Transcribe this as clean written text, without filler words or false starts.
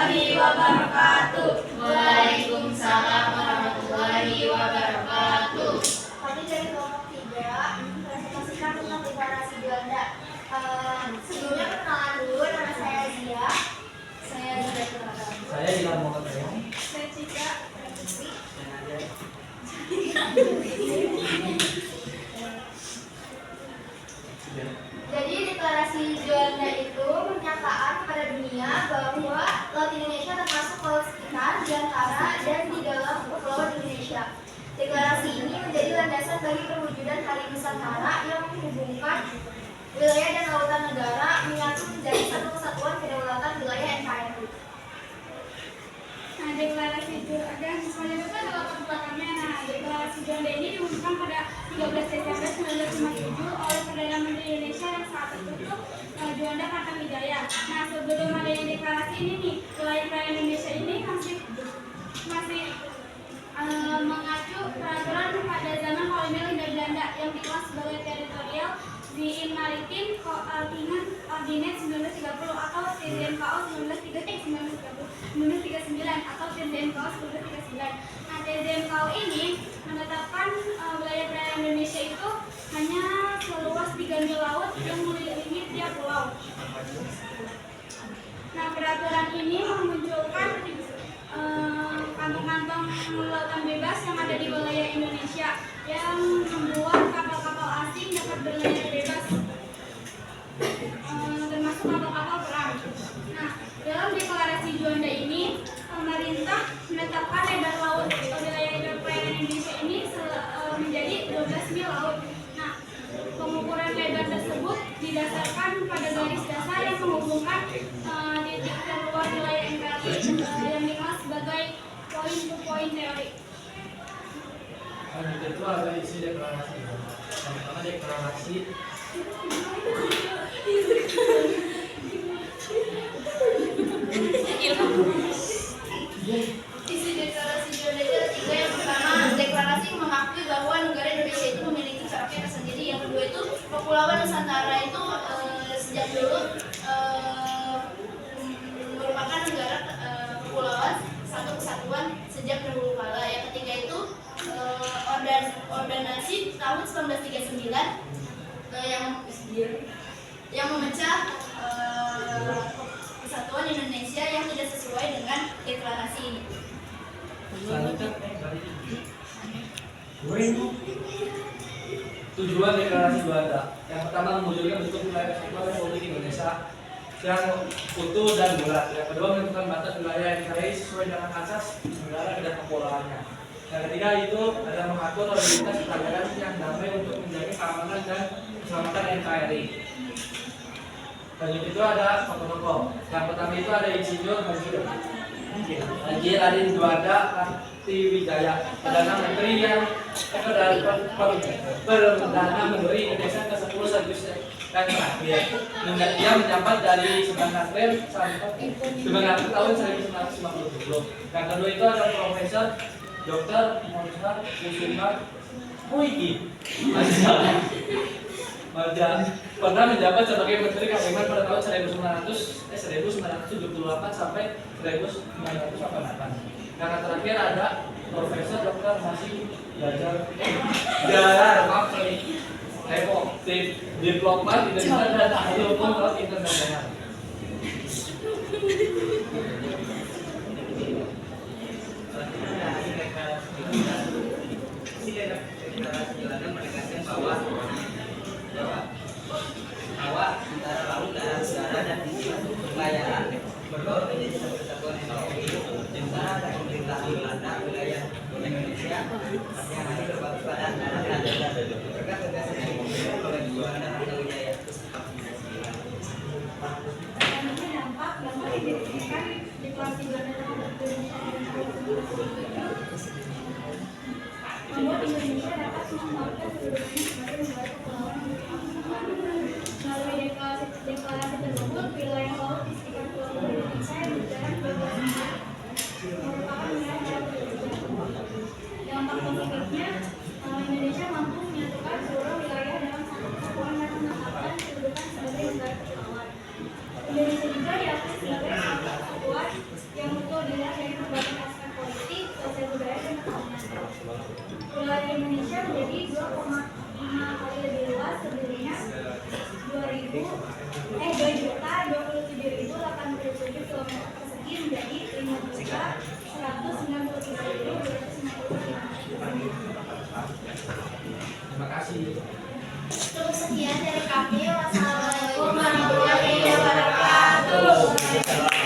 warahmatullahi wabarakatuh. Waalaikumsalam warahmatullahi wabarakatuh. Kami dari kelompok 3 presentasikan tentang deklarasi Juanda. Sebelumnya perkenalan dulu, nama saya Zia. Saya Ilham Muhammad Rayong. Saya Cika. Jadi deklarasi Juanda itu pernyataan kepada dunia bahwa Laut Indonesia termasuk laut sekitar, di antara, dan di dalam Pulau Indonesia. Deklarasi ini menjadi landasan bagi perwujudan Hari Nusantara yang menghubungkan wilayah dan lautan negara menyatu menjadi satu kesatuan kedaulatan wilayah NKRI. Nah, deklarasi Juanda selanjutnya adalah belakangnya. Nah, deklarasi Juanda ini diumumkan pada 13 Desember 1957 oleh Perdana Menteri Indonesia yang saat itu Juanda Kartawijaya. Nah, sebelum adanya deklarasi ini nih, wilayah Indonesia ini masih mengacu peraturan pada zaman kolonial Hindia Belanda yang dikelas sebagai teritorial di Maritim Ordinance 1930 atau TZMKO 1939 atau TZMKO 1939. Nah, TZMKO ini menetapkan wilayah perairan Indonesia itu hanya seluas 3 mil laut yang mengelilingi tiap pulau. Nah, peraturan ini memunculkan kantong-kantong lautan bebas yang ada di wilayah Indonesia yang membuat kapal-kapal asing dapat berlayar bebas, termasuk kapal-kapal perang. Nah, dalam deklarasi Juanda ini, pemerintah menetapkan lebar laut wilayah perairan Indonesia ini menjadi 12 mil laut. Nah, pengukuran lebar tersebut didasarkan pada garis dasar yang menghubungkan titik terluar wilayah NKRI yang dikenal sebagai point-to-point teori. Itu ada isi deklarasi. Yang pertama deklarasi Isi deklarasi Juanda itu ada 3. Yang pertama, deklarasi mengakui bahwa negara Indonesia itu memiliki coraknya tersendiri. Yang kedua itu Kepulauan Nusantara itu sejak dulu merupakan negara kepulauan satu kesatuan sejak dahulu kala. Yang ketiga itu ordonansi tahun 1939 yang memecah kesatuan Indonesia yang tidak sesuai dengan deklarasi ini. Tujuan deklarasi Juanda. Yang pertama mewujudkan bentuk wilayah kesatuan Republik Indonesia yang utuh dan bulat. Yang kedua menentukan batas wilayah NKRI sesuai dengan asas negara dan kepulauannya. Yang ketiga itu adalah mengatur lalu lintas perairan yang damai untuk menjaga keamanan dan keselamatan NKRI. Lanjut itu ada tokoh-tokoh. Yang pertama itu ada Insinyur Haji Raden Juanda Kartawijaya, Perdana Menteri yang Perdana Menteri Indonesia ke-10 sekaligus dan terakhir. Dia menjabat dari 9 April sampai 9 April tahun 1950. Yang kedua itu ada Profesor Dr. Muhammad Kusuma Muhyiddin pernah menjabat sebagai Menteri Kehakiman pada tahun 1978 sampai 1988. Yang terakhir ada Profesor Dr. Masih Diplomat Indonesia dan ahli hukum laut internasional. Deklarasi Juanda menegaskan bahwa antara laut, darat, udara, dan perlayaan berbaur menjadi satu kesatuan NKRI. Sementara dari pemerintahan Belanda wilayah Indonesia masih masih berbasis pada darat dan udara. Berkat tegasnya yang diberikan oleh Juanda Kartawijaya. Dampak yang diberikan deklarasi Juanda membuat Indonesia dapat mengeluarkan kedudukannya sebagai negara kepulauan melalui deklarasi tersebut. Wilayah laut di sekitar Pulau Indonesia yang berjarak 12 mil merupakan wilayah laut Indonesia. Dampak positifnya, Indonesia mampu menyatukan seluruh wilayah dalam satu kesatuan dan menetapkan kedudukan sebagai negara kepulauan. Indonesia juga diakui sebagai satu kesatuan Indonesia menjadi 2,5 kali lebih luas, sebelumnya 2.027.087 km persegi menjadi 5.193.250 Terima kasih. Cukup sekian dari kami. Wassalamualaikum warahmatullahi wabarakatuh.